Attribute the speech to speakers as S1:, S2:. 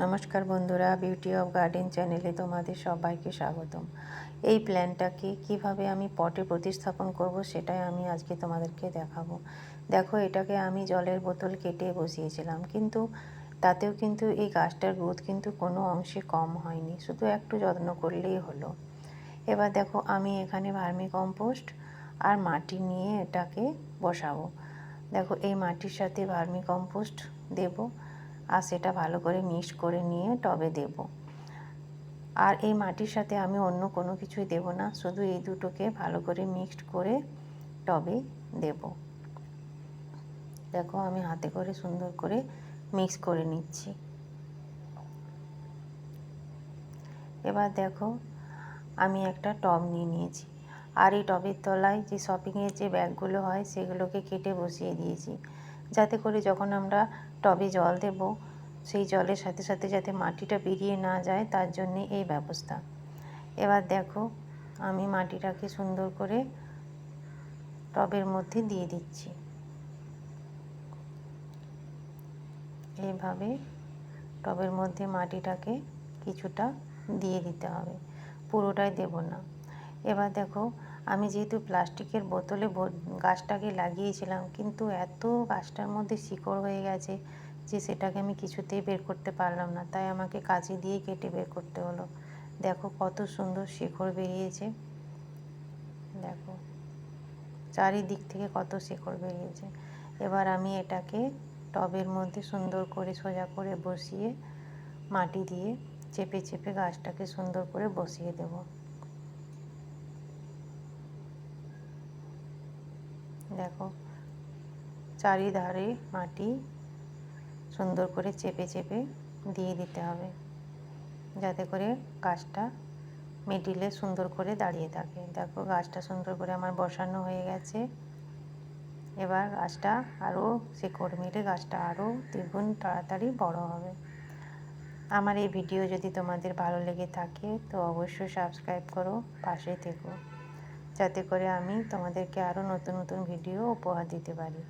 S1: নমস্কার বন্ধুরা, beauty of garden চ্যানেলে তোমাদের সবাইকে স্বাগতম। এই প্ল্যান্টটাকে কিভাবে আমি পটে প্রতিস্থাপন করব সেটাই আমি আজকে তোমাদেরকে দেখাবো। দেখো, এটাকে আমি জলের বোতল কেটে বসিয়েছিলাম, কিন্তু তাতেও কিন্তু এই গাছটার গ্রোথ কিন্তু কোনো অংশে কম হয়নি, শুধু একটু যত্ন করলেই হলো। এবার দেখো, আমি এখানে ভার্মি কম্পোস্ট আর মাটি নিয়ে এটাকে বসাবো। দেখো, এই মাটির সাথে ভার্মি কম্পোস্ট দেব, আর সেটা ভালো করে মিক্স করে নিয়ে টবে দেব। আর এই মাটির সাথে আমি অন্য কোনো কিছুই দেব না, শুধু এই দুটোকে ভালো করে মিক্সড করে টবে দেব। দেখো, আমি হাতে করে সুন্দর করে মিক্স করে নিচ্ছি। এবার দেখো, আমি একটা টব নিয়ে নিয়েছি, আর এই টবের তলায় যে শপিংয়ের যে ব্যাগগুলো হয় সেগুলোকে কেটে বসিয়ে দিয়েছি, যাতে করে যখন আমরা টবে জল দেব সেই জলের সাথে সাথে যাতে মাটিটা বেরিয়ে না যায়, তার জন্যে এই ব্যবস্থা। এবার দেখো, আমি মাটিটাকে সুন্দর করে টবের মধ্যে দিয়ে দিচ্ছি। এইভাবে টবের মধ্যে মাটিটাকে কিছুটা দিয়ে দিতে হবে, পুরোটাই দেব না। এবার দেখো, আমি যেহেতু প্লাস্টিকের বোতলে গাছটাকে লাগিয়েছিলাম, কিন্তু এত গাছটার মধ্যে শিকড় হয়ে গেছে যে সেটাকে আমি কিছুতেই বের করতে পারলাম না, তাই আমাকে কাঁচি দিয়ে কেটে বের করতে হলো। দেখো কত সুন্দর শিকড় বেরিয়েছে, দেখো চারিদিক থেকে কত শিকড় বেরিয়েছে। এবার আমি এটাকে টবের মধ্যে সুন্দর করে সোজা করে বসিয়ে মাটি দিয়ে চেপে চেপে গাছটাকে সুন্দর করে বসিয়ে দেব। দেখো, চারিধারে মাটি সুন্দর করে চেপে চেপে দিয়ে দিতে হবে, যাতে করে গাছটা মিডিলে সুন্দর করে দাঁড়িয়ে থাকে। দেখো, গাছটা সুন্দর করে আমার বসানো হয়ে গেছে। এবার গাছটা আরও শিকড় মিলে গাছটা আরও দ্বিগুণ তাড়াতাড়ি বড় হবে। আমার এই ভিডিও যদি তোমাদের ভালো লেগে থাকে তো অবশ্যই সাবস্ক্রাইব করো, পাশে থেকো, যাতে করে আমি তোমাদেরকে আরও নতুন নতুন ভিডিও উপহার দিতে পারি।